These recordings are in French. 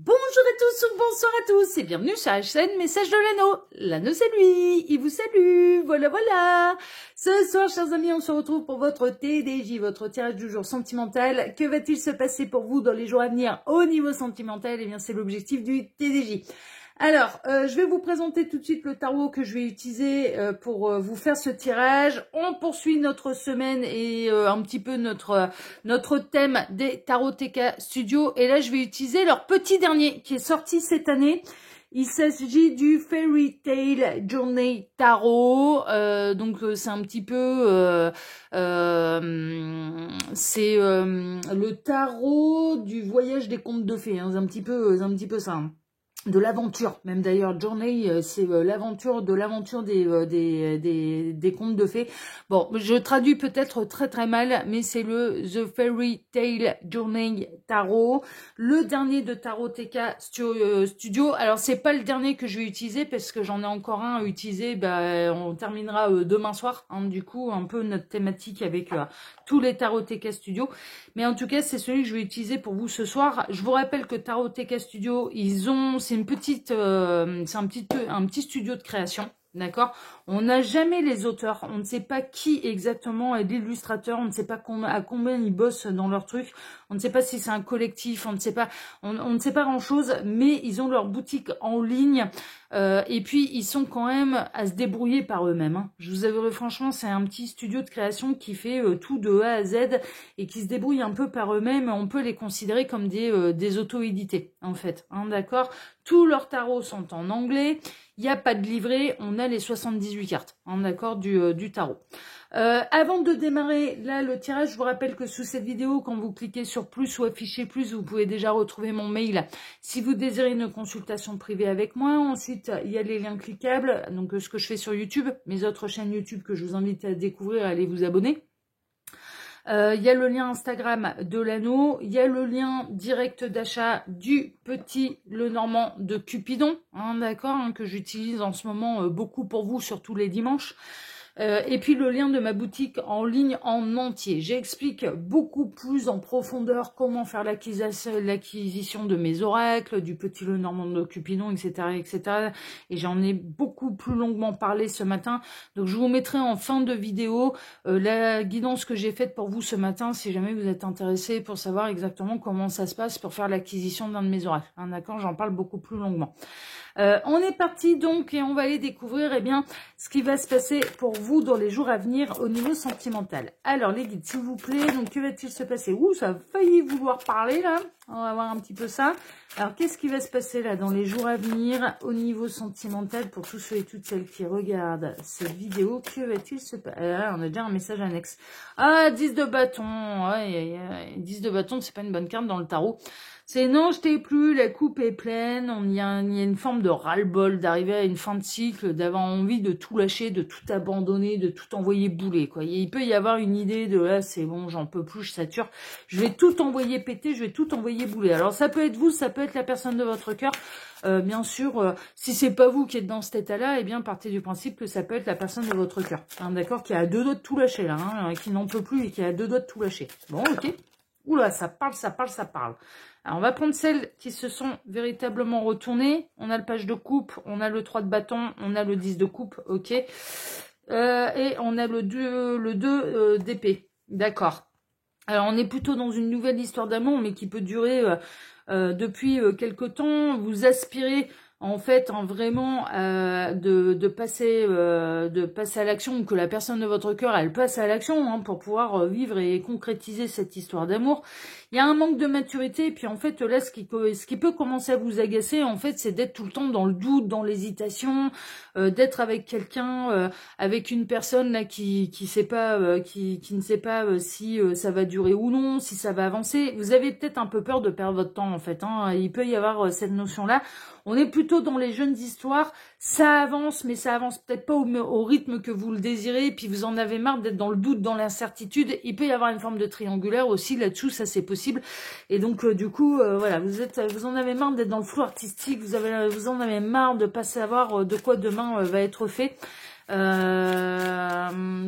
Bonjour à tous ou bonsoir à tous et bienvenue sur la chaîne Message de l'Anneau. L'Anneau c'est lui, il vous salue, voilà. Ce soir, chers amis, on se retrouve pour votre TDJ, votre tirage du jour sentimental. Que va-t-il se passer pour vous dans les jours à venir au niveau sentimental? Eh bien, c'est l'objectif du TDJ. Alors, je vais vous présenter tout de suite le tarot que je vais utiliser pour vous faire ce tirage. On poursuit notre semaine et un petit peu notre thème des Tarot TK Studio. Et là, je vais utiliser leur petit dernier qui est sorti cette année. Il s'agit du Fairy Tale Journey Tarot. C'est un petit peu... c'est le tarot du voyage des contes de fées. Hein. C'est un petit peu ça. Hein. De l'aventure, même d'ailleurs, Journey, c'est l'aventure des contes de fées. Bon, je traduis peut-être très mal, mais c'est le The Fairy Tale Journey Tarot, le dernier de Tarot TK Studio. Alors, c'est pas le dernier que je vais utiliser, parce que j'en ai encore un à utiliser, on terminera demain soir, hein, du coup, un peu notre thématique avec tous les Tarot TK Studio. Mais en tout cas, c'est celui que je vais utiliser pour vous ce soir. Je vous rappelle que Tarot TK Studio, c'est un petit studio de création. D'accord? On n'a jamais les auteurs, on ne sait pas qui exactement est l'illustrateur, on ne sait pas à combien ils bossent dans leur truc, on ne sait pas si c'est un collectif, on ne sait pas grand chose, mais ils ont leur boutique en ligne, et puis ils sont quand même à se débrouiller par eux-mêmes. Hein. Je vous avouerai franchement, c'est un petit studio de création qui fait tout de A à Z et qui se débrouille un peu par eux-mêmes. On peut les considérer comme des auto-édités, en fait. Hein, d'accord? Tous leurs tarots sont en anglais. Il n'y a pas de livret, on a les 78 cartes, hein, d'accord, du tarot. Avant de démarrer là le tirage, je vous rappelle que sous cette vidéo, quand vous cliquez sur plus ou afficher plus, vous pouvez déjà retrouver mon mail si vous désirez une consultation privée avec moi. Ensuite, il y a les liens cliquables, donc ce que je fais sur YouTube, mes autres chaînes YouTube que je vous invite à découvrir, allez vous abonner. Il y a le lien Instagram de l'anneau, il y a le lien direct d'achat du petit Lenormand de Cupidon, hein, d'accord, hein, que j'utilise en ce moment beaucoup pour vous, surtout les dimanches. Et puis le lien de ma boutique en ligne en entier. J'explique beaucoup plus en profondeur comment faire l'acquisition de mes oracles, du petit Lenormand de Cupidon, etc. Et j'en ai beaucoup plus longuement parlé ce matin. Donc je vous mettrai en fin de vidéo la guidance que j'ai faite pour vous ce matin, si jamais vous êtes intéressé pour savoir exactement comment ça se passe pour faire l'acquisition d'un de mes oracles. Hein, d'accord, j'en parle beaucoup plus longuement. On est parti donc et on va aller découvrir ce qui va se passer pour vous dans les jours à venir au niveau sentimental. Alors les guides, s'il vous plaît, donc que va-t-il se passer? Ouh, ça a failli vouloir parler là, on va voir un petit peu ça. Alors qu'est-ce qui va se passer là dans les jours à venir au niveau sentimental pour tous ceux et toutes celles qui regardent cette vidéo? Que va-t-il se passer? Là, on a déjà un message annexe. Ah, 10 de bâton, ouais, 10 de bâton, c'est pas une bonne carte dans le tarot. C'est non, je t'ai plus, la coupe est pleine, il y a une forme de ras-le-bol d'arriver à une fin de cycle, d'avoir envie de tout lâcher, de tout abandonner, de tout envoyer bouler, quoi. Il peut y avoir une idée de là, c'est bon, j'en peux plus, je sature, je vais tout envoyer péter, je vais tout envoyer bouler. Alors ça peut être vous, ça peut être la personne de votre cœur. Bien sûr, si c'est pas vous qui êtes dans cet état-là, eh bien partez du principe que ça peut être la personne de votre cœur, hein, d'accord, qui a à deux doigts de tout lâcher là, hein, qui n'en peut plus et qui a à deux doigts de tout lâcher. Bon, ok. Oula, ça parle. Alors, on va prendre celles qui se sont véritablement retournées. On a le page de coupe, on a le 3 de bâton, on a le 10 de coupe, ok. Et on a le 2 d'épée, d'accord. Alors, on est plutôt dans une nouvelle histoire d'amour, mais qui peut durer depuis quelque temps. Vous aspirez en fait vraiment de passer à l'action, ou que la personne de votre cœur elle passe à l'action, hein, pour pouvoir vivre et concrétiser cette histoire d'amour. Il y a un manque de maturité, et puis en fait là ce qui peut commencer à vous agacer en fait, c'est d'être tout le temps dans le doute, dans l'hésitation, d'être avec quelqu'un, avec une personne là qui sait pas, qui ne sait pas si ça va durer ou non, si ça va avancer. Vous avez peut-être un peu peur de perdre votre temps en fait, hein. Il peut y avoir cette notion là. On est plutôt dans les jeunes histoires, ça avance, mais ça avance peut-être pas au rythme que vous le désirez, et puis vous en avez marre d'être dans le doute, dans l'incertitude. Il peut y avoir une forme de triangulaire aussi là-dessous, ça c'est possible. Et donc du coup, voilà, vous en avez marre d'être dans le flou artistique, vous en avez marre de pas savoir de quoi demain va être fait.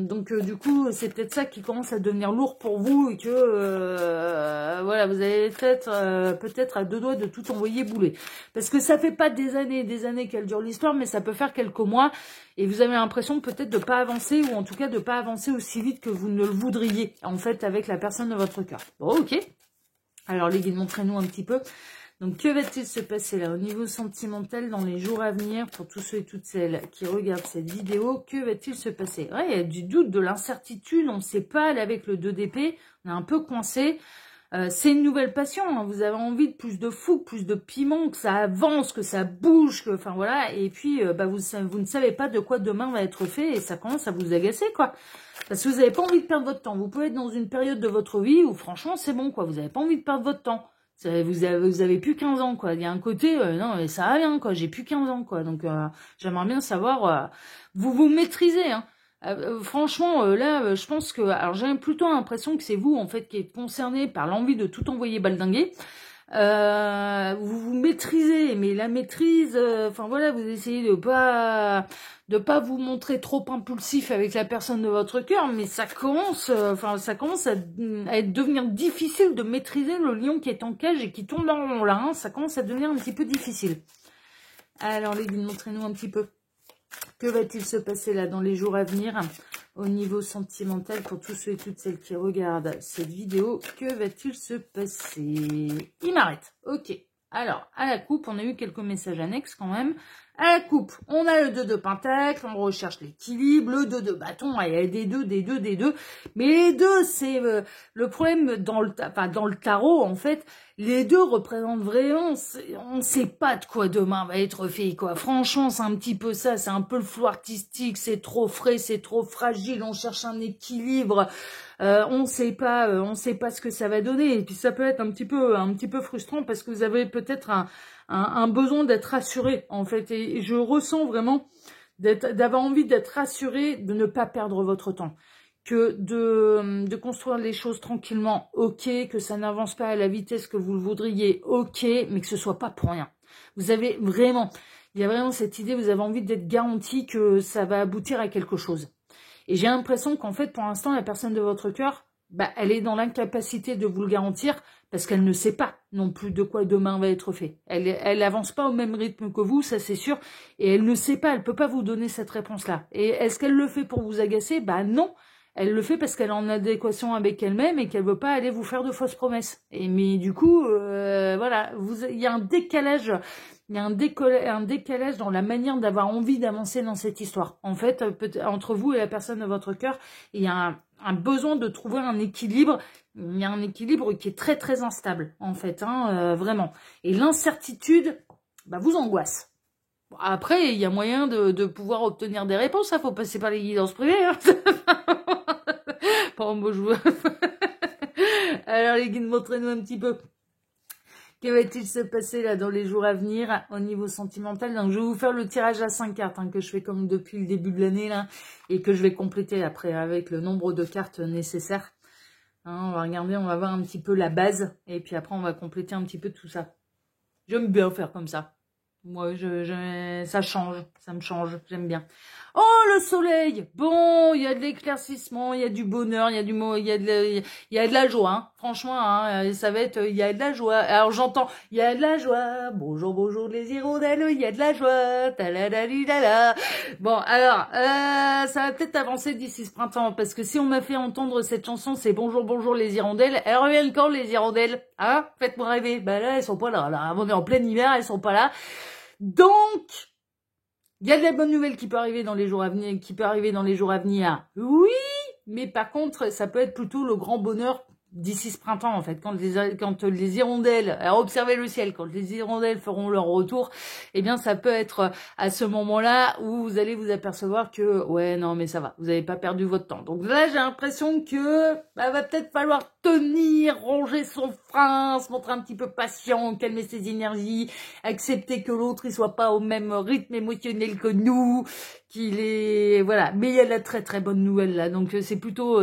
Donc du coup, c'est peut-être ça qui commence à devenir lourd pour vous et que voilà, vous avez peut-être à deux doigts de tout envoyer bouler. Parce que ça fait pas des années et des années qu'elle dure l'histoire, mais ça peut faire quelques mois et vous avez l'impression peut-être de pas avancer ou en tout cas de pas avancer aussi vite que vous ne le voudriez en fait avec la personne de votre cœur. Bon, ok. Alors les guides, montrez-nous un petit peu. Donc, que va-t-il se passer là au niveau sentimental dans les jours à venir pour tous ceux et toutes celles qui regardent cette vidéo? Que va-t-il se passer? Ouais, il y a du doute, de l'incertitude, on ne sait pas, là, avec le 2 d'épée, on est un peu coincé. C'est une nouvelle passion, hein. Vous avez envie de plus de fougue, plus de piment, que ça avance, que ça bouge, que, enfin voilà, et puis vous ne savez pas de quoi demain va être fait et ça commence à vous agacer, quoi. Parce que vous n'avez pas envie de perdre votre temps. Vous pouvez être dans une période de votre vie où franchement c'est bon, quoi. Vous n'avez pas envie de perdre votre temps. Vous avez plus 15 ans, quoi. Il y a un côté, non, mais ça va bien, quoi. J'ai plus 15 ans, quoi. Donc, j'aimerais bien savoir, vous maîtrisez, hein. Franchement, là, je pense que, alors j'ai plutôt l'impression que c'est vous, en fait, qui êtes concerné par l'envie de tout envoyer baldinguer. Vous maîtrisez, mais la maîtrise, enfin voilà, vous essayez de pas vous montrer trop impulsif avec la personne de votre cœur, mais ça commence, ça commence à devenir difficile de maîtriser le lion qui est en cage et qui tourne dans le rond là, hein, ça commence à devenir un petit peu difficile. Alors les guides, montrez-nous un petit peu. Que va-t-il se passer là dans les jours à venir au niveau sentimental pour tous ceux et toutes celles qui regardent cette vidéo? Que va-t-il se passer? Il m'arrête. Ok. Alors, à la coupe, on a eu quelques messages annexes quand même. À la coupe, on a le 2 de pentacle, on recherche l'équilibre, le 2 de bâton, il y a des deux. Mais les deux, c'est le problème dans le tarot, en fait, les deux représentent vraiment, on ne sait pas de quoi demain va être fait, quoi. Franchement, c'est un petit peu ça, c'est un peu le flou artistique, c'est trop frais, c'est trop fragile, on cherche un équilibre. On sait pas ce que ça va donner. Et puis ça peut être un petit peu frustrant parce que vous avez peut-être un besoin d'être rassuré, en fait. Et je ressens vraiment d'avoir envie d'être rassuré, de ne pas perdre votre temps. Que de construire les choses tranquillement, ok, que ça n'avance pas à la vitesse que vous le voudriez, ok, mais que ce soit pas pour rien. Vous avez vraiment, il y a vraiment cette idée, vous avez envie d'être garanti que ça va aboutir à quelque chose. Et j'ai l'impression qu'en fait, pour l'instant, la personne de votre cœur, elle est dans l'incapacité de vous le garantir parce qu'elle ne sait pas non plus de quoi demain va être fait. Elle avance pas au même rythme que vous, ça c'est sûr, et elle ne sait pas, elle peut pas vous donner cette réponse-là. Et est-ce qu'elle le fait pour vous agacer? Non. Elle le fait parce qu'elle est en adéquation avec elle-même et qu'elle veut pas aller vous faire de fausses promesses. Mais du coup, voilà, il y a un décalage. Il y a un décalage dans la manière d'avoir envie d'avancer dans cette histoire. En fait, entre vous et la personne de votre cœur, il y a un besoin de trouver un équilibre. Il y a un équilibre qui est très très instable, en fait, hein, vraiment. Et l'incertitude, vous angoisse. Bon, après, il y a moyen de pouvoir obtenir des réponses. Il faut passer par les guidances privées. Hein. Bon, bon, alors les guides, montrez-nous un petit peu. Que va-t-il se passer là dans les jours à venir au niveau sentimental? Donc je vais vous faire le tirage à 5 cartes que je fais comme depuis le début de l'année là et que je vais compléter après avec le nombre de cartes nécessaires. On va regarder, on va voir un petit peu la base et puis après on va compléter un petit peu tout ça. J'aime bien faire comme ça. Moi, ça change, ça me change, j'aime bien. Oh, le soleil! Bon, il y a de l'éclaircissement, il y a du bonheur, il y a de la joie, hein. Franchement, hein, ça va être, il y a de la joie. Alors, j'entends, il y a de la joie. Bonjour, bonjour, les hirondelles, il y a de la joie. Taladalilala. Bon, alors, ça va peut-être avancer d'ici ce printemps, parce que si on m'a fait entendre cette chanson, c'est bonjour, bonjour, les hirondelles. Elles reviennent quand, les hirondelles? Hein? Faites-moi rêver. Là, elles sont pas là. Là, on est en plein hiver, elles sont pas là. Donc, il y a de la bonne nouvelle qui peut arriver dans les jours à venir, oui, mais par contre, ça peut être plutôt le grand bonheur d'ici ce printemps, en fait, quand les hirondelles, alors observez le ciel, quand les hirondelles feront leur retour, eh bien, ça peut être à ce moment-là où vous allez vous apercevoir que, ouais, non, mais ça va, vous n'avez pas perdu votre temps. Donc là, j'ai l'impression que, va peut-être falloir tenir, ronger son frein, se montrer un petit peu patient, calmer ses énergies, accepter que l'autre, il soit pas au même rythme émotionnel que nous, voilà. Mais il y a de la très très bonne nouvelle là, donc c'est plutôt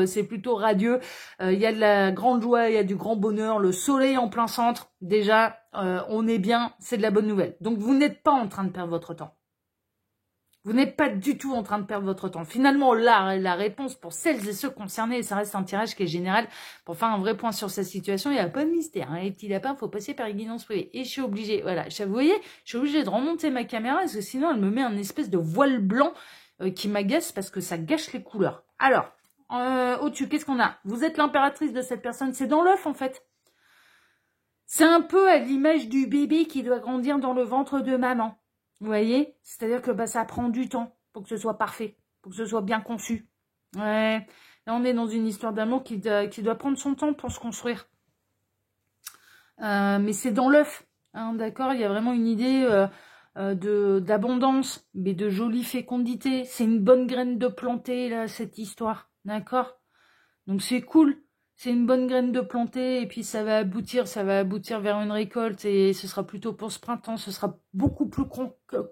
radieux. Il y a de la grande joie, il y a du grand bonheur, le soleil en plein centre. Déjà, on est bien, c'est de la bonne nouvelle. Donc vous n'êtes pas en train de perdre votre temps. Vous n'êtes pas du tout en train de perdre votre temps. Finalement, là, la réponse pour celles et ceux concernés, et ça reste un tirage qui est général, pour faire un vrai point sur sa situation, il n'y a pas de mystère. Hein. Les petits lapins, il faut passer par les guidances privées. Et je suis obligée, voilà, vous voyez, je suis obligée de remonter ma caméra, parce que sinon, elle me met un espèce de voile blanc qui m'agace, parce que ça gâche les couleurs. Alors, au-dessus, qu'est-ce qu'on a? Vous êtes l'impératrice de cette personne, c'est dans l'œuf, en fait. C'est un peu à l'image du bébé qui doit grandir dans le ventre de maman. Vous voyez? C'est-à-dire que ça prend du temps pour que ce soit parfait, pour que ce soit bien conçu. Ouais. Là, on est dans une histoire d'amour qui doit prendre son temps pour se construire. Mais c'est dans l'œuf. Hein, d'accord? Il y a vraiment une idée d'abondance, mais de jolie fécondité. C'est une bonne graine de planter, là, cette histoire. D'accord? Donc, c'est cool. C'est une bonne graine de planter et puis ça va aboutir vers une récolte et ce sera plutôt pour ce printemps, ce sera beaucoup plus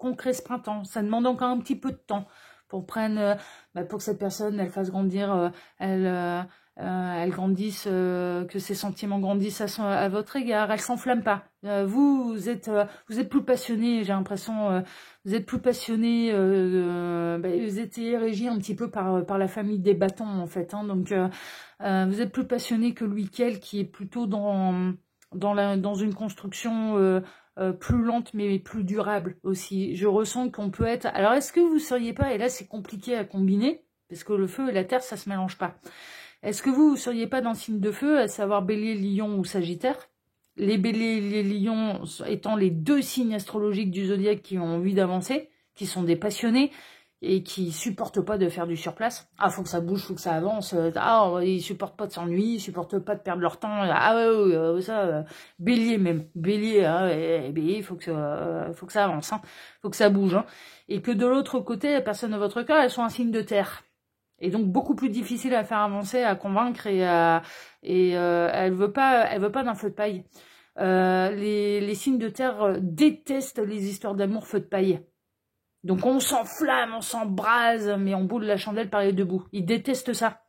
concret ce printemps. Ça demande encore un petit peu de temps pour pour que cette personne elle fasse grandir, elle grandisse, que ses sentiments grandissent à votre égard. Elle s'enflamme pas. Vous êtes plus passionné, j'ai l'impression. Vous êtes plus passionné, vous êtes régi un petit peu par la famille des bâtons en fait. Hein, donc vous êtes plus passionné que lui qu'elle, qui est plutôt dans une construction plus lente mais plus durable aussi. Je ressens qu'on peut être... Alors est-ce que vous seriez pas, et là c'est compliqué à combiner, parce que le feu et la terre ça se mélange pas. Est-ce que vous seriez pas dans le signe de feu, à savoir Bélier, Lion ou Sagittaire? Les Béliers et les Lions étant les deux signes astrologiques du zodiaque qui ont envie d'avancer, qui sont des passionnés, et qui supportent pas de faire du surplace. Ah, faut que ça bouge, faut que ça avance. Ah, ils supportent pas de s'ennuyer, ils supportent pas de perdre leur temps. Ah ouais, ça, Bélier même. Bélier, hein, Bélier, faut que ça avance, hein. Faut que ça bouge, hein. Et que de l'autre côté, les personnes de votre cœur, elles sont un signe de terre. Et donc beaucoup plus difficile à faire avancer, à convaincre elle veut pas d'un feu de paille. Les signes de terre détestent les histoires d'amour feu de paille. Donc on s'enflamme, on s'embrase, mais on boule la chandelle par les deux bouts. Ils détestent ça.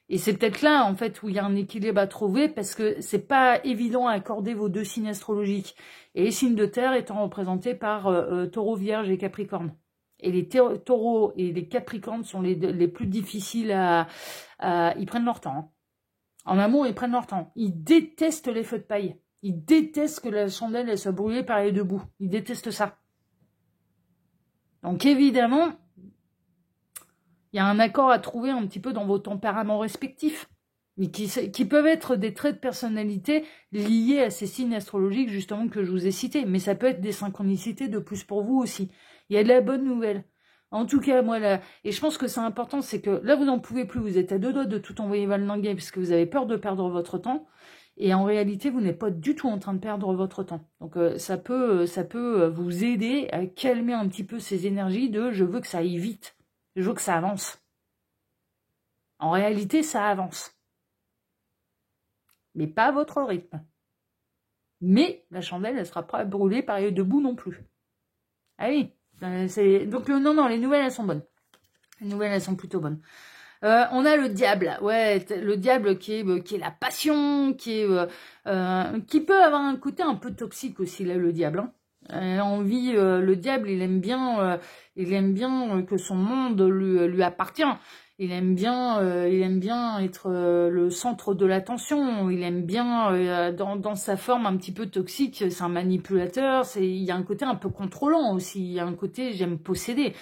Et c'est peut-être là, en fait, où il y a un équilibre à trouver, parce que c'est pas évident à accorder vos deux signes astrologiques. Et les signes de terre étant représentés par Taureau, Vierge et Capricorne. Et les taureaux et les capricornes sont les plus difficiles ils prennent leur temps. Hein. En amour, ils prennent leur temps. Ils détestent les feux de paille. Ils détestent que la chandelle elle soit brûlée par les deux bouts. Ils détestent ça. Donc évidemment, il y a un accord à trouver un petit peu dans vos tempéraments respectifs. Mais qui peuvent être des traits de personnalité liés à ces signes astrologiques justement que je vous ai cités. Mais ça peut être des synchronicités de plus pour vous aussi. Il y a de la bonne nouvelle. En tout cas, moi, là, et je pense que c'est important, c'est que là, vous n'en pouvez plus, vous êtes à deux doigts de tout envoyer valninguer parce que vous avez peur de perdre votre temps. Et en réalité, vous n'êtes pas du tout en train de perdre votre temps. Donc, ça peut vous aider à calmer un petit peu ces énergies de « je veux que ça aille vite, je veux que ça avance ». En réalité, ça avance. Mais pas à votre rythme. Mais la chandelle, elle sera pas brûlée par les deux bouts non plus. Ah oui. Donc non, les nouvelles elles sont bonnes. Les nouvelles elles sont plutôt bonnes. On a le diable, ouais, le diable qui est la passion, qui peut avoir un côté un peu toxique aussi là, le diable. Hein. Le diable, il aime bien que son monde lui appartient. Il aime bien être le centre de l'attention. Il aime bien dans sa forme un petit peu toxique. C'est un manipulateur. Il y a un côté un peu contrôlant aussi. Il y a un côté j'aime posséder.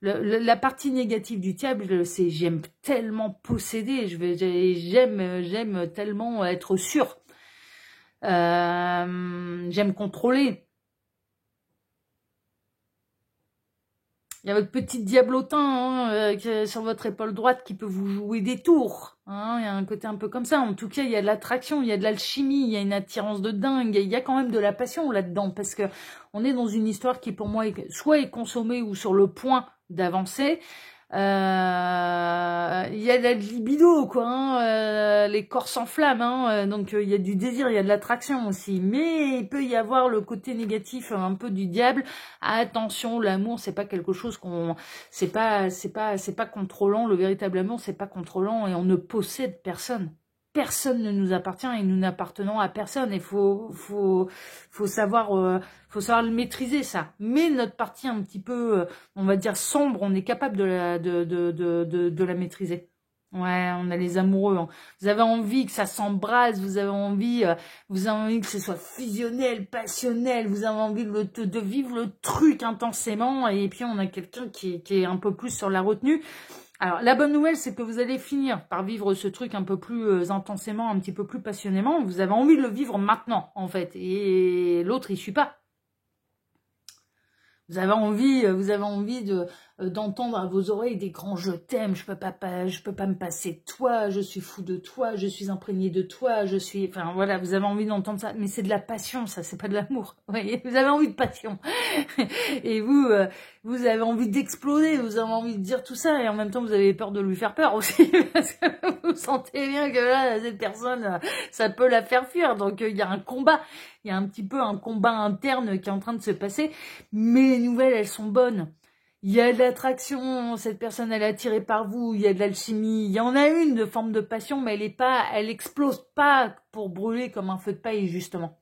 La partie négative du diable, c'est j'aime tellement posséder. J'aime tellement être sûr. J'aime contrôler. Il y a votre petit diablotin sur votre épaule droite qui peut vous jouer des tours. Hein, il y a un côté un peu comme ça. En tout cas, il y a de l'attraction, il y a de l'alchimie, il y a une attirance de dingue. Il y a quand même de la passion là-dedans. Parce que on est dans une histoire qui, pour moi, soit est consommée ou sur le point d'avancer. Il y a de la libido, quoi. Hein, les corps s'enflamment. Hein, donc, il y a du désir, il y a de l'attraction aussi. Mais il peut y avoir le côté négatif un peu du diable. Attention, l'amour, c'est pas quelque chose c'est pas contrôlant. Le véritable amour, c'est pas contrôlant et on ne possède personne. personne ne nous appartient et nous n'appartenons à personne. Il faut savoir le maîtriser, ça. Mais notre partie un petit peu, on va dire sombre, on est capable de la maîtriser. Ouais, on a les amoureux. Hein. Vous avez envie que ça s'embrasse, vous avez envie que ce soit fusionnel, passionnel, vous avez envie de vivre le truc intensément. Et puis on a quelqu'un qui est un peu plus sur la retenue. Alors, la bonne nouvelle, c'est que vous allez finir par vivre ce truc un peu plus intensément, un petit peu plus passionnément. Vous avez envie de le vivre maintenant, en fait. Et l'autre, il suit pas. Vous avez envie d'entendre à vos oreilles des grands je t'aime, je peux pas me passer de toi, je suis fou de toi, je suis imprégné de toi, enfin voilà, vous avez envie d'entendre ça, mais c'est de la passion, ça, c'est pas de l'amour. Vous voyez, vous avez envie de passion. Et vous avez envie d'exploser, vous avez envie de dire tout ça, et en même temps, vous avez peur de lui faire peur aussi, parce que vous sentez bien que là, cette personne, ça peut la faire fuir. Donc, il y a un combat. Il y a un petit peu un combat interne qui est en train de se passer, mais les nouvelles, elles sont bonnes. Il y a de l'attraction, cette personne, elle est attirée par vous, il y a de l'alchimie, il y en a une de forme de passion, mais elle explose pas pour brûler comme un feu de paille, justement.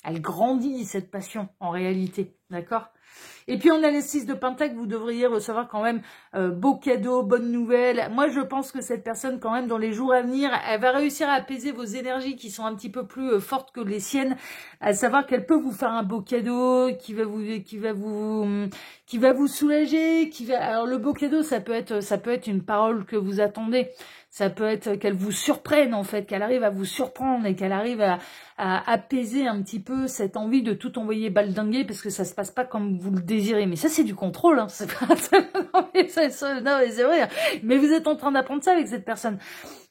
Elle grandit, cette passion, en réalité, d'accord ? Et puis, on a les 6 de Pentacle, vous devriez recevoir quand même beaux cadeaux, bonnes nouvelles. Moi, je pense que cette personne, quand même, dans les jours à venir, elle va réussir à apaiser vos énergies qui sont un petit peu plus fortes que les siennes, à savoir qu'elle peut vous faire un beau cadeau, qui va vous soulager, alors, le beau cadeau, ça peut être une parole que vous attendez. Ça peut être qu'elle vous surprenne, en fait, qu'elle arrive à vous surprendre et qu'elle arrive à apaiser un petit peu cette envie de tout envoyer baldinguer parce que ça se passe pas comme vous le désirez. Mais ça, c'est du contrôle, hein. C'est pas, non, mais c'est vrai. Mais vous êtes en train d'apprendre ça avec cette personne.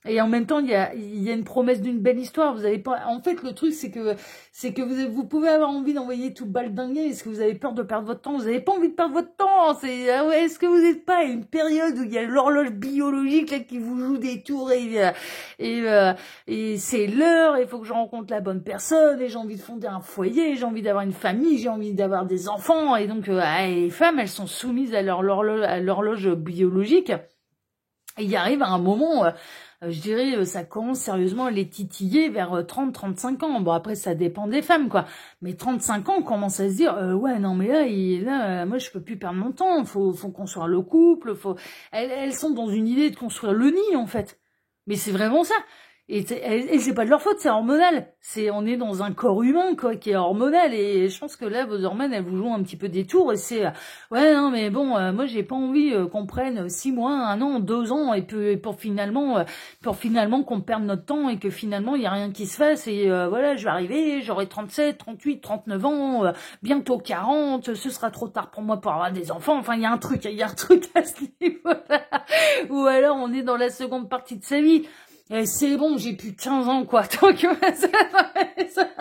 Et en même temps, il y a une promesse d'une belle histoire. Vous avez pas, en fait, le truc, c'est que vous pouvez avoir envie d'envoyer tout baldinguer. Est-ce que vous avez peur de perdre votre temps? Vous avez pas envie de perdre votre temps. Est-ce que vous n'êtes pas à une période où il y a l'horloge biologique, là, qui vous joue des tours et c'est l'heure, il faut que je rencontre la bonne personne et j'ai envie de fonder un foyer, j'ai envie d'avoir une famille, j'ai envie d'avoir des enfants et donc, les femmes, elles sont soumises à l'horloge biologique. Et il arrive à un moment, je dirais, ça commence sérieusement à les titiller vers 30-35 ans. Bon, après, ça dépend des femmes, quoi. Mais 35 ans, on commence à se dire, ouais, non, mais là, moi, je peux plus perdre mon temps. Faut construire le couple. Elles sont dans une idée de construire le nid, en fait. Mais c'est vraiment ça. Et c'est pas de leur faute, c'est hormonal. On est dans un corps humain, quoi, qui est hormonal. Et je pense que là, vos hormones, elles vous jouent un petit peu des tours. Et c'est, ouais, non, mais bon, moi, j'ai pas envie qu'on prenne 6 mois, 1 an, 2 ans, et puis pour finalement qu'on perde notre temps et que finalement, il y a rien qui se fasse. Et voilà, je vais arriver, j'aurai 37, 38, 39 ans, bientôt 40, ce sera trop tard pour moi pour avoir des enfants. Enfin, il y a un truc à ce niveau-là. Ou alors, on est dans la seconde partie de sa vie. C'est bon, j'ai plus 15 ans, quoi. Donc, ça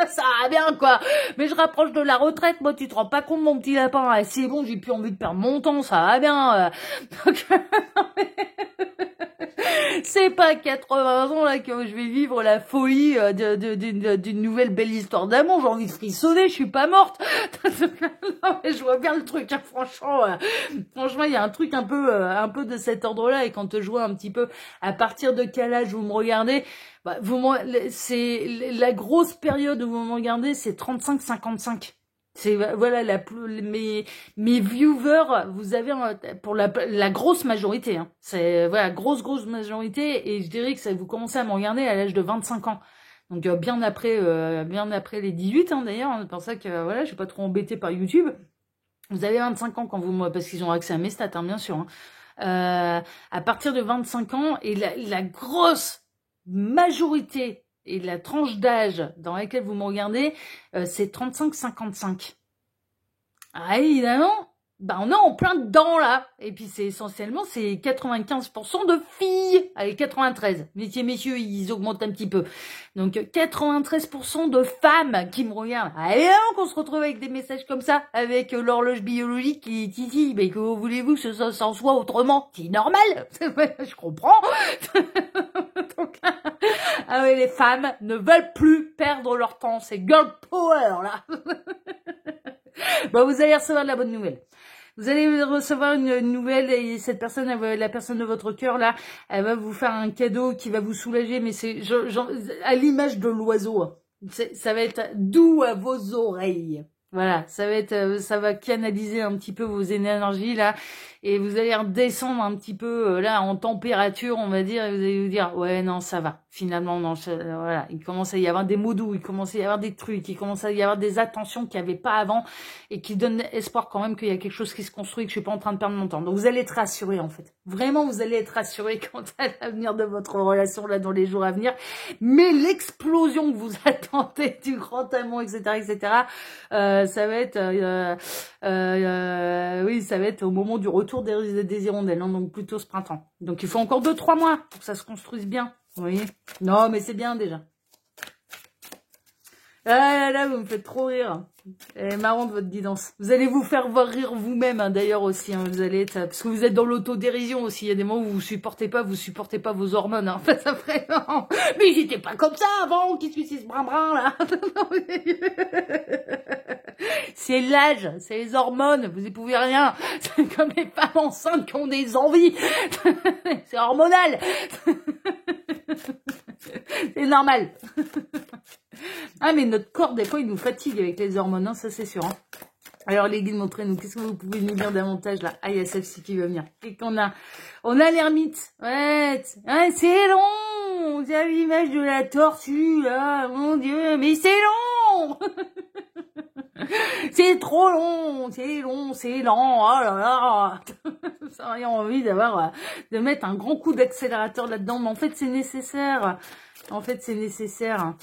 va bien, quoi. Mais je rapproche de la retraite, moi, tu te rends pas compte, mon petit lapin. C'est bon, j'ai plus envie de perdre mon temps, ça va bien. Donc, c'est pas 80 ans, là, que je vais vivre la folie d'une nouvelle belle histoire d'amour. J'ai envie de frissonner, je suis pas morte. Non, mais je vois bien le truc, hein, franchement, il y a un truc un peu de cet ordre-là. Et quand je vois un petit peu à partir de quel âge vous me regardez, bah, c'est la grosse période où vous me regardez, c'est 35-55. C'est, voilà, mes viewers, vous avez pour la grosse majorité, hein. C'est, voilà, grosse majorité, et je dirais que vous commencez à me regarder à l'âge de 25 ans. Donc, bien après les 18, hein, d'ailleurs. C'est pour ça que, voilà, je suis pas trop embêtée par YouTube. Vous avez 25 ans parce qu'ils ont accès à mes stats, hein, bien sûr, hein. À partir de 25 ans, et la grosse majorité et la tranche d'âge dans laquelle vous me regardez, c'est 35-55. Ah, évidemment, bah on est en plein dedans, là. Et puis, c'est 95% de filles. Allez, 93. Messieurs, ils augmentent un petit peu. Donc, 93% de femmes qui me regardent. Allez, qu'on se retrouve avec des messages comme ça, avec l'horloge biologique qui est ici. Mais que voulez-vous que ça s'en soit autrement? C'est normal. Je comprends. Donc, ah ouais, les femmes ne veulent plus perdre leur temps. C'est girl power, là. Bon, vous allez recevoir de la bonne nouvelle. Vous allez recevoir une nouvelle et cette personne, la personne de votre cœur là, elle va vous faire un cadeau qui va vous soulager, mais c'est à l'image de l'oiseau. Hein. Ça va être doux à vos oreilles. Voilà, ça va canaliser un petit peu vos énergies là, et vous allez redescendre un petit peu là en température, on va dire, et vous allez vous dire ouais non ça va. Finalement non, voilà, il commence à y avoir des mots doux, il commence à y avoir des trucs, il commence à y avoir des attentions qu'il n'y avait pas avant et qui donnent espoir quand même qu'il y a quelque chose qui se construit, que je suis pas en train de perdre mon temps. Donc vous allez être rassurés en fait. Vraiment vous allez être rassurés quant à l'avenir de votre relation là dans les jours à venir. Mais l'explosion que vous attendez du grand amour, etc., etc. Ça va être, oui, ça va être au moment du retour des hirondelles, hein, donc plutôt ce printemps. Donc il faut encore 2-3 mois pour que ça se construise bien. Vous voyez? Non, mais c'est bien déjà. Ah là, vous me faites trop rire. Elle est marrante votre guidance. Vous allez vous faire voir rire vous-même, hein, d'ailleurs aussi. Hein, vous allez être, parce que vous êtes dans l'autodérision aussi. Il y a des moments où vous supportez pas vos hormones. Hein. Enfin, ça vraiment. Mais j'étais pas comme ça avant. Qu'est-ce que c'est ce brin-brin là? C'est l'âge, c'est les hormones. Vous y pouvez rien. C'est comme les femmes enceintes qui ont des envies. C'est hormonal. C'est normal. Ah, mais notre corps, des fois, il nous fatigue avec les hormones, hein, ça c'est sûr. Hein. Alors, les guides, montrez-nous. Qu'est-ce que vous pouvez nous dire davantage, là? Ah, il y a celle-ci qui veut venir. Et qu'on a... On a l'ermite. Ouais, c'est long. C'est l'image de la tortue, là. Mon Dieu, mais c'est long. C'est trop long. C'est long, c'est lent. Oh là là. Ça a envie d'avoir... de mettre un grand coup d'accélérateur là-dedans. Mais en fait, c'est nécessaire. En fait, c'est nécessaire.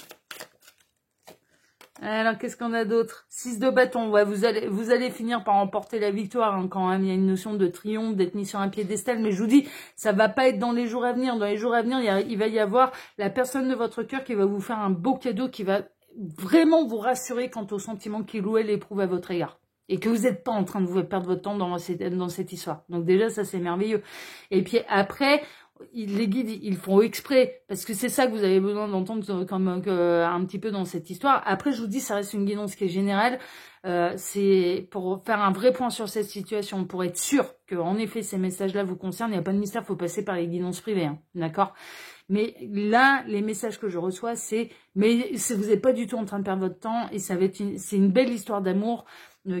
Alors, qu'est-ce qu'on a d'autre? 6 de bâton. Ouais, vous allez finir par remporter la victoire, hein, quand même. Il y a une notion de triomphe, d'être mis sur un piédestal. Mais je vous dis, ça va pas être dans les jours à venir. Dans les jours à venir, il va y avoir la personne de votre cœur qui va vous faire un beau cadeau, qui va vraiment vous rassurer quant aux sentiments qu'il ou elle éprouve à votre égard. Et que vous n'êtes pas en train de vous perdre votre temps dans cette histoire. Donc déjà, ça, c'est merveilleux. Et puis après... les guides, ils font exprès, parce que c'est ça que vous avez besoin d'entendre comme un petit peu dans cette histoire. Après, je vous dis, ça reste une guidance qui est générale. C'est pour faire un vrai point sur cette situation, pour être sûr que, en effet, ces messages-là vous concernent. Il n'y a pas de mystère, il faut passer par les guidances privées, hein, d'accord? Mais là, les messages que je reçois, c'est, mais vous n'êtes pas du tout en train de perdre votre temps, et ça va être c'est une belle histoire d'amour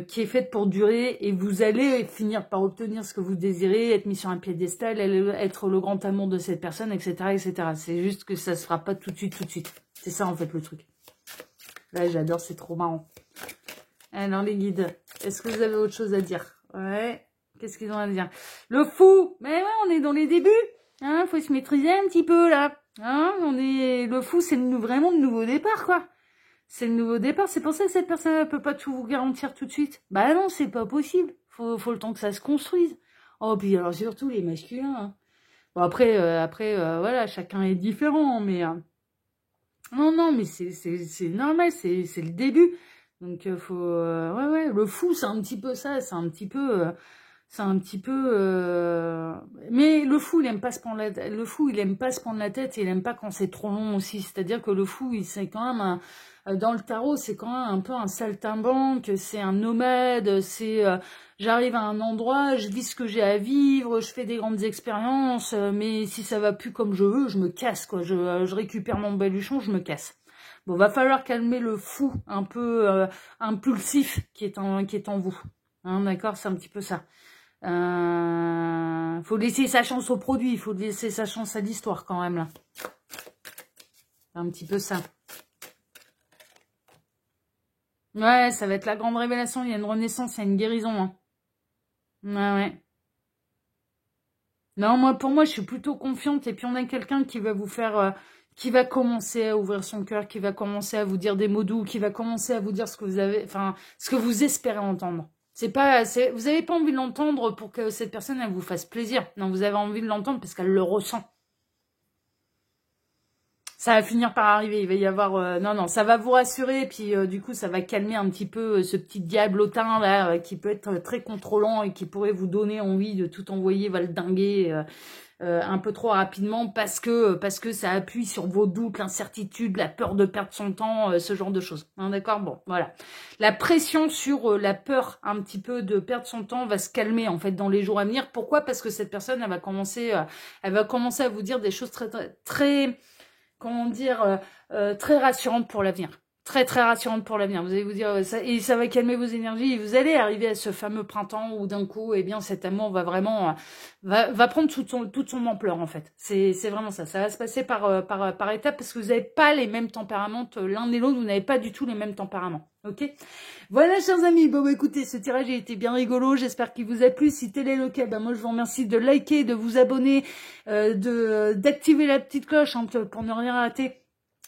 qui est faite pour durer, et vous allez finir par obtenir ce que vous désirez, être mis sur un piédestal, être le grand amour de cette personne, etc., etc. C'est juste que ça se fera pas tout de suite, C'est ça, en fait, le truc. Là, j'adore, c'est trop marrant. Alors, les guides, est-ce que vous avez autre chose à dire? Ouais. Qu'est-ce qu'ils ont à dire? Le fou! Mais ouais, on est dans les débuts. Hein, faut se maîtriser un petit peu, là. Hein, le fou, c'est vraiment le nouveau départ, quoi. C'est le nouveau départ. C'est pour ça que cette personne ne peut pas tout vous garantir tout de suite. Bah non, c'est pas possible. Faut le temps que ça se construise. Oh, puis alors surtout les masculins. Hein. Bon, après, voilà, chacun est différent, mais... non, mais c'est normal, c'est le début. Donc, ouais, le fou, c'est un petit peu ça, c'est un petit peu... Mais le fou, il aime pas se prendre la tête. Le fou, il aime pas se prendre la tête et il aime pas quand c'est trop long aussi. C'est-à-dire que le fou, c'est quand même dans le tarot, c'est quand même un peu un saltimbanque, c'est un nomade, c'est j'arrive à un endroit, je vis ce que j'ai à vivre, je fais des grandes expériences, mais si ça va plus comme je veux, je me casse, quoi. Je récupère mon baluchon, je me casse. Bon, va falloir calmer le fou un peu impulsif qui est en vous. Hein, d'accord, c'est un petit peu ça. Faut laisser sa chance au produit, il faut laisser sa chance à l'histoire quand même là. C'est un petit peu ça. Ouais, ça va être la grande révélation, il y a une renaissance, il y a une guérison. Hein. Ouais. Non, pour moi, je suis plutôt confiante. Et puis, on a quelqu'un qui va vous faire... qui va commencer à ouvrir son cœur, qui va commencer à vous dire des mots doux, qui va commencer à vous dire ce que vous avez... Enfin, ce que vous espérez entendre. Vous n'avez pas envie de l'entendre pour que cette personne, elle vous fasse plaisir. Non, vous avez envie de l'entendre parce qu'elle le ressent. Ça va finir par arriver, il va y avoir... non, ça va vous rassurer, et puis du coup, ça va calmer un petit peu ce petit diablotin, là, qui peut être très contrôlant et qui pourrait vous donner envie de tout envoyer valdinguer un peu trop rapidement parce que ça appuie sur vos doutes, l'incertitude, la peur de perdre son temps, ce genre de choses. Hein, d'accord? Bon, voilà. La pression sur la peur un petit peu de perdre son temps va se calmer en fait dans les jours à venir. Pourquoi? Parce que cette personne, elle va commencer à vous dire des choses très comment dire, très rassurantes pour l'avenir. Très rassurante pour l'avenir. Vous allez vous dire, ça va calmer vos énergies et vous allez arriver à ce fameux printemps où d'un coup, eh bien, cet amour va vraiment, va prendre toute son ampleur, en fait. C'est vraiment ça. Ça va se passer par étapes parce que vous n'avez pas les mêmes tempéraments, l'un et l'autre, vous n'avez pas du tout les mêmes tempéraments. Ok? Voilà, chers amis. Bon, bah, écoutez, ce tirage a été bien rigolo. J'espère qu'il vous a plu. Si tel est le cas, moi, je vous remercie de liker, de vous abonner, d'activer la petite cloche, hein, pour ne rien rater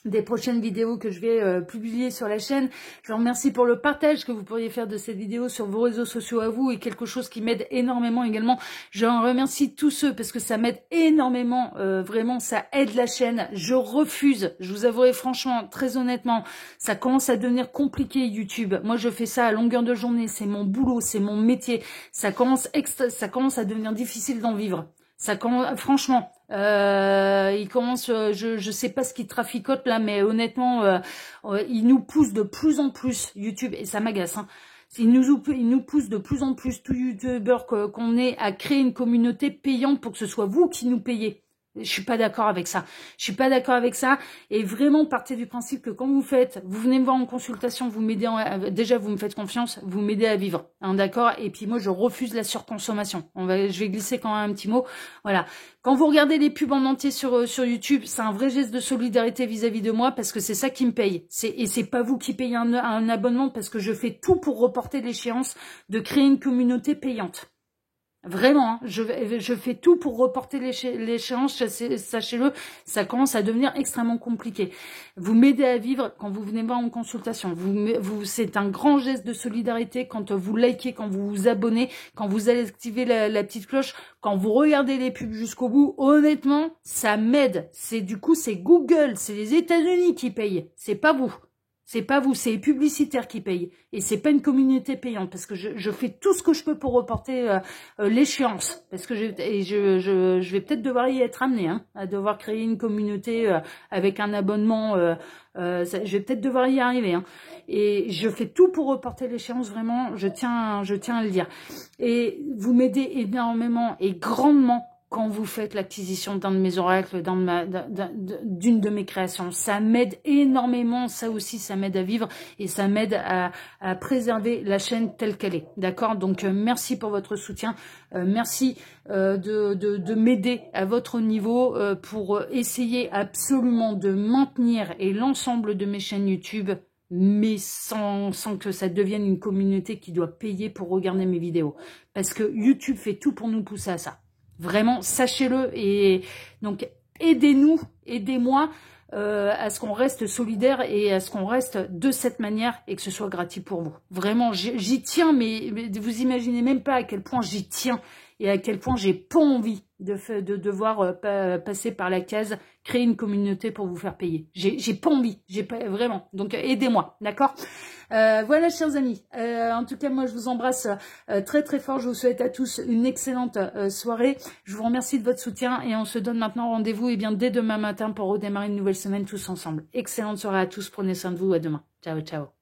des prochaines vidéos que je vais publier sur la chaîne. Je vous remercie pour le partage que vous pourriez faire de cette vidéo sur vos réseaux sociaux à vous et quelque chose qui m'aide énormément également. Je remercie tous ceux parce que ça m'aide énormément, vraiment ça aide la chaîne. Je refuse, je vous avouerai franchement, très honnêtement, ça commence à devenir compliqué YouTube. Moi je fais ça à longueur de journée, c'est mon boulot, c'est mon métier. Ça commence à devenir difficile d'en vivre. Ça commence, franchement, il commence, je sais pas ce qu'il traficote là, mais honnêtement, il nous pousse de plus en plus YouTube et ça m'agace. Hein. Il nous pousse de plus en plus, tout YouTubeur qu'on est, à créer une communauté payante pour que ce soit vous qui nous payez. Je suis pas d'accord avec ça. Je suis pas d'accord avec ça. Et vraiment, partez du principe que quand vous venez me voir en consultation, vous m'aidez, déjà vous me faites confiance, vous m'aidez à vivre, hein, d'accord. Et puis moi, je refuse la surconsommation. Je vais glisser quand même un petit mot. Voilà. Quand vous regardez les pubs en entier sur YouTube, c'est un vrai geste de solidarité vis-à-vis de moi parce que c'est ça qui me paye. Et c'est pas vous qui payez un abonnement parce que je fais tout pour reporter l'échéance de créer une communauté payante. Vraiment, hein, je fais tout pour reporter l'échéance, sachez-le, ça commence à devenir extrêmement compliqué. Vous m'aidez à vivre quand vous venez voir en consultation. C'est un grand geste de solidarité quand vous likez, quand vous vous abonnez, quand vous allez activer la petite cloche, quand vous regardez les pubs jusqu'au bout. Honnêtement, ça m'aide. C'est Google, c'est les États-Unis qui payent, c'est pas vous. C'est pas vous, c'est les publicitaires qui payent. Et c'est pas une communauté payante. Parce que je fais tout ce que je peux pour reporter l'échéance. Parce que je vais peut-être devoir y être amené, hein, à devoir créer une communauté avec un abonnement. Je vais peut-être devoir y arriver. Hein. Et je fais tout pour reporter l'échéance, vraiment. Je tiens à le dire. Et vous m'aidez énormément et grandement quand vous faites l'acquisition d'un de mes oracles, d'une de mes créations. Ça m'aide énormément, ça aussi, ça m'aide à vivre et ça m'aide à préserver la chaîne telle qu'elle est. D'accord? Donc, merci pour votre soutien. Merci de m'aider à votre niveau pour essayer absolument de maintenir et l'ensemble de mes chaînes YouTube, mais sans que ça devienne une communauté qui doit payer pour regarder mes vidéos. Parce que YouTube fait tout pour nous pousser à ça. Vraiment, sachez-le. Et donc, aidez-nous, aidez-moi à ce qu'on reste solidaire et à ce qu'on reste de cette manière et que ce soit gratuit pour vous. Vraiment, j'y tiens, mais vous imaginez même pas à quel point j'y tiens et à quel point j'ai pas envie de devoir passer par la case créer une communauté pour vous faire payer. J'ai pas envie, vraiment. Donc aidez-moi, d'accord? Voilà, chers amis. En tout cas, moi, je vous embrasse très fort. Je vous souhaite à tous une excellente soirée. Je vous remercie de votre soutien et on se donne maintenant rendez-vous dès demain matin pour redémarrer une nouvelle semaine tous ensemble. Excellente soirée à tous. Prenez soin de vous. À demain. Ciao, ciao.